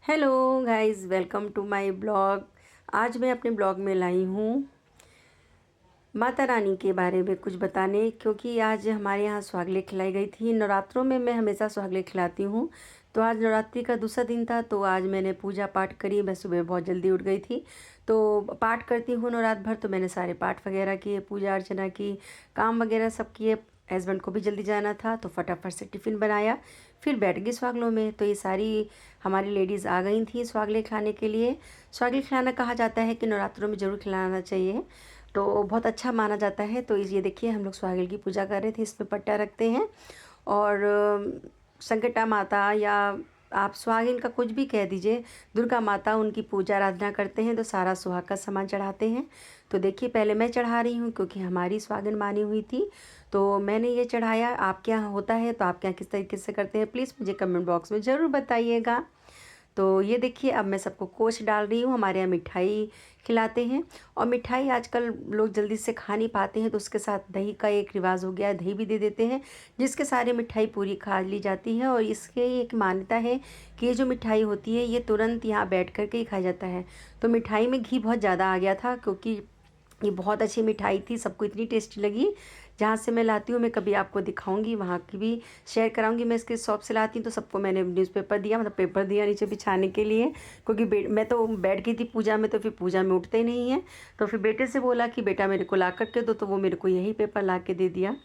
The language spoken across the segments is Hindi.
Hello guys, welcome to my blog. आज मैं अपने ब्लॉग में लाई हूँ माता रानी के बारे में कुछ बताने, क्योंकि आज हमारे यहाँ सुहागले खिलाई गई थी। नवरात्रों में मैं हमेशा सुहागले खिलाती हूँ, तो आज नवरात्रि का दूसरा दिन था, तो आज मैंने पूजा पाठ करी। मैं सुबह बहुत जल्दी उठ गई थी, तो पाठ करती हूँ न रात भर, तो मैंने सारे पाठ वगैरह किए, पूजा अर्चना की, काम वगैरह सब किए। हस्बैंड को भी जल्दी जाना था, तो फटाफट से टिफ़िन बनाया, फिर बैठ गई सुहागलों में। तो ये सारी हमारी लेडीज़ आ गई थी सुहागले खाने के लिए। सुहागले खिलाना कहा जाता है कि नवरात्रों में ज़रूर खिलाना चाहिए, तो बहुत अच्छा माना जाता है। तो ये देखिए, हम लोग सुहागिल की पूजा कर रहे थे। इसमें पट्टा रखते हैं और संकटा माता, या आप सुहागिन का कुछ भी कह दीजिए, दुर्गा माता, उनकी पूजा आराधना करते हैं, तो सारा सुहाग का सामान चढ़ाते हैं। तो देखिए, पहले मैं चढ़ा रही हूँ क्योंकि हमारी सुहागिन मानी हुई थी, तो मैंने ये चढ़ाया। आपके यहाँ होता है तो आपके यहाँ किस तरीके से करते हैं, प्लीज़ मुझे कमेंट बॉक्स में ज़रूर बताइएगा। तो ये देखिए, अब मैं सबको कोच डाल रही हूँ। हमारे यहाँ मिठाई खिलाते हैं, और मिठाई आजकल लोग जल्दी से खा नहीं पाते हैं, तो उसके साथ दही का एक रिवाज हो गया है, दही भी दे देते हैं, जिसके सारे मिठाई पूरी खा ली जाती है। और इसके एक मान्यता है कि ये जो मिठाई होती है, ये तुरंत यहाँ बैठ कर के ही खाया जाता है। तो मिठाई में घी बहुत ज़्यादा आ गया था, क्योंकि ये बहुत अच्छी मिठाई थी, सबको इतनी टेस्टी लगी। जहाँ से मैं लाती हूँ, मैं कभी आपको दिखाऊंगी, वहाँ की भी शेयर कराऊंगी। मैं इसके शॉप से लाती हूँ, तो सबको मैंने न्यूज़पेपर दिया, मतलब पेपर दिया नीचे बिछाने के लिए, क्योंकि मैं तो बैठ गई थी पूजा में, तो फिर पूजा में उठते ही नहीं है। तो फिर बेटे से बोला कि बेटा मेरे को ला कर के दो, तो वो मेरे को यही पेपर ला के दे दिया।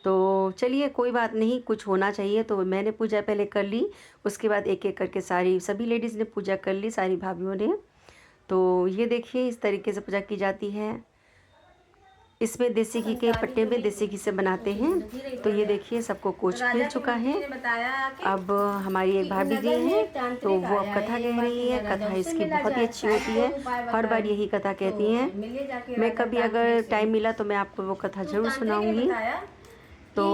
तो चलिए, कोई बात नहीं, कुछ होना चाहिए। तो मैंने पूजा पहले कर ली, उसके बाद एक एक करके सभी लेडीज़ ने पूजा कर ली, सारी भाभीयों ने। तो ये देखिए, इस तरीके से पूजा की जाती है। इसमें देसी घी के पट्टे में देसी घी से बनाते हैं। तो ये देखिए, सबको कोच मिल चुका है। अब हमारी एक भाभी जी हैं, तो वो अब कथा कह रही है। कथा इसकी बहुत ही अच्छी होती है, हर बार यही कथा कहती हैं। मैं कभी अगर टाइम मिला तो मैं आपको वो कथा ज़रूर सुनाऊंगी। तो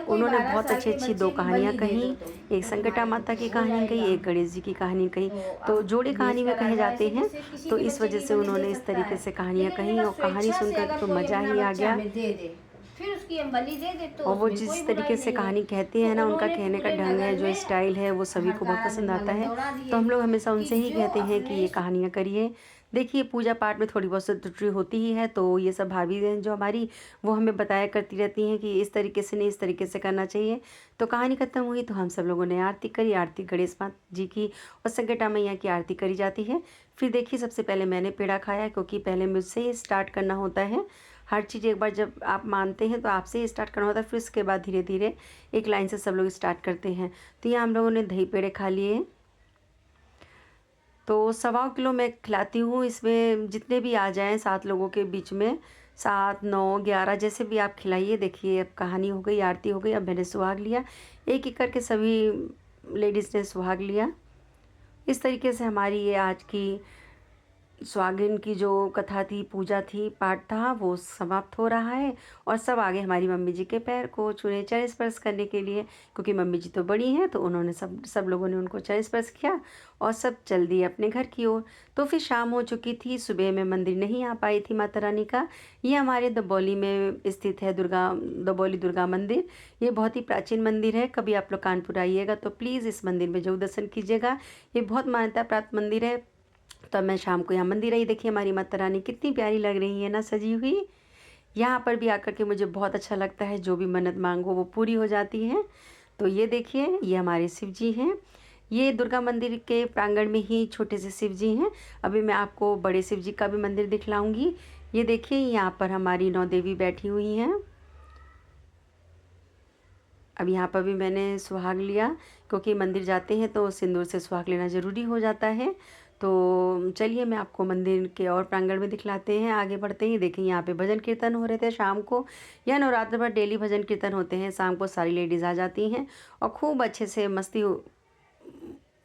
उन्होंने बहुत अच्छी अच्छी दो कहानियाँ कहीं, एक संकटा माता की कहानी कही, एक गणेश जी की कहानी कही। तो जोड़े कहानी में कहे जाते हैं, तो इस वजह से उन्होंने इस तरीके से कहानियाँ कहीं, और कहानी सुनकर तो मज़ा ही आ गया। फिर उसकी हम बलि दे दे, तो और वो उसमें कोई जिस बुराई तरीके से नहीं है। कहानी कहती तो है ना, उनका उन्होंने कहने का पूरे ढंग है, नगर जो में स्टाइल है, वो सभी को बहुत हड़ताल पसंद आता आंदोलन है। दौड़ा तो दिए हम लोग हमेशा कि उनसे ही जो कहते हैं कि अपने ये कहानियाँ करिए। देखिए, पूजा पाठ में थोड़ी बहुत सी त्रुटि होती ही है, तो ये सब भाभी हैं जो हमारी, वो हमें बताया करती रहती हैं कि इस तरीके से नहीं, इस तरीके से करना चाहिए। तो कहानी खत्म हुई, तो हम सब लोगों ने आरती करी। आरती गणेश माता जी की और संकटा मैया की आरती करी जाती है। फिर देखिए, सबसे पहले मैंने पेड़ा खाया, क्योंकि पहले मुझसे ही स्टार्ट करना होता है। हर चीज़ एक बार जब आप मानते हैं तो आपसे ही स्टार्ट करना होता है, फिर उसके बाद धीरे धीरे एक लाइन से सब लोग स्टार्ट करते हैं। तो यहाँ हम लोगों ने दही पेड़े खा लिए। तो 1.25 किलो मैं खिलाती हूँ। इसमें जितने भी आ जाएं 7 लोगों के बीच में, 7 9 11 जैसे भी आप खिलाइए। देखिए, अब कहानी हो गई, आरती हो गई, अब मैंने सुहाग लिया। एक एक करके सभी लेडीज़ ने सुहाग लिया। इस तरीके से हमारी ये आज की सुहागिन की जो कथा थी, पूजा थी, पाठ था, वो समाप्त हो रहा है। और सब आगे हमारी मम्मी जी के पैर को छूने, चरण स्पर्श करने के लिए, क्योंकि मम्मी जी तो बड़ी हैं, तो उन्होंने सब लोगों ने उनको चरण स्पर्श किया, और सब चल दिए अपने घर की ओर। तो फिर शाम हो चुकी थी, सुबह में मंदिर नहीं आ पाई थी माता रानी का। ये हमारे दबौली में स्थित है, दबौली दुर्गा मंदिर। ये बहुत ही प्राचीन मंदिर है। कभी आप लोग कानपुर आइएगा तो प्लीज़ इस मंदिर में जरूर दर्शन कीजिएगा। ये बहुत मान्यता प्राप्त मंदिर है। तो मैं शाम को यहाँ मंदिर आई। देखिए, हमारी माता रानी कितनी प्यारी लग रही है ना, सजी हुई। यहाँ पर भी आकर के मुझे बहुत अच्छा लगता है, जो भी मन्नत मांगो वो पूरी हो जाती है। तो ये देखिए, ये हमारे शिव जी हैं। ये दुर्गा मंदिर के प्रांगण में ही छोटे से शिव जी हैं। अभी मैं आपको बड़े शिव जी का भी मंदिर दिखलाऊंगी। ये देखिए, यहाँ पर हमारी 9 देवी बैठी हुई हैं। अब यहाँ पर भी मैंने सुहाग लिया, क्योंकि मंदिर जाते हैं तो सिंदूर से सुहाग लेना ज़रूरी हो जाता है। तो चलिए, मैं आपको मंदिर के और प्रांगण में दिखलाते हैं। आगे बढ़ते ही देखिए, यहाँ पे भजन कीर्तन हो रहे थे शाम को। यह नवरात्र भर डेली भजन कीर्तन होते हैं। शाम को सारी लेडीज़ आ जाती हैं, और खूब अच्छे से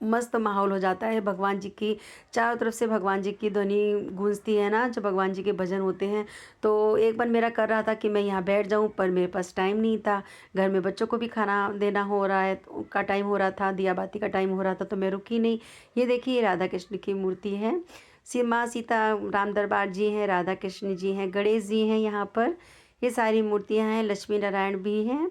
मस्त माहौल हो जाता है। भगवान जी की चारों तरफ से भगवान जी की ध्वनि गूंजती है ना, जब भगवान जी के भजन होते हैं। तो एक बार मेरा कर रहा था कि मैं यहाँ बैठ जाऊँ, पर मेरे पास टाइम नहीं था। घर में बच्चों को भी खाना देना हो रहा है, का टाइम हो रहा था, दिया बाती का टाइम हो रहा था, तो मैं रुकी नहीं। ये देखिए, ये राधा कृष्ण की मूर्ति है। माँ सीता राम दरबार जी हैं, राधा कृष्ण जी हैं, गणेश जी हैं यहाँ पर। ये सारी मूर्तियाँ हैं, लक्ष्मी नारायण भी हैं।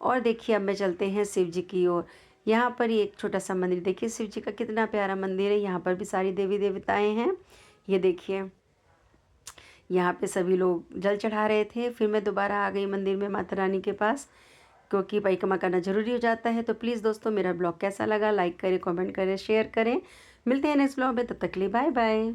और देखिए, अब मैं चलते हैं शिव जी की ओर। यहाँ पर ये एक छोटा सा मंदिर देखिए, शिव जी का कितना प्यारा मंदिर है। यहाँ पर भी सारी देवी देवताएं हैं। ये देखिए, यहाँ पे सभी लोग जल चढ़ा रहे थे। फिर मैं दोबारा आ गई मंदिर में माता रानी के पास, क्योंकि परिक्रमा करना ज़रूरी हो जाता है। तो प्लीज़ दोस्तों, मेरा ब्लॉग कैसा लगा लाइक करें, कमेंट करें, शेयर करें। मिलते हैं नेक्स्ट ब्लॉग में, तब तक के लिए बाय बाय।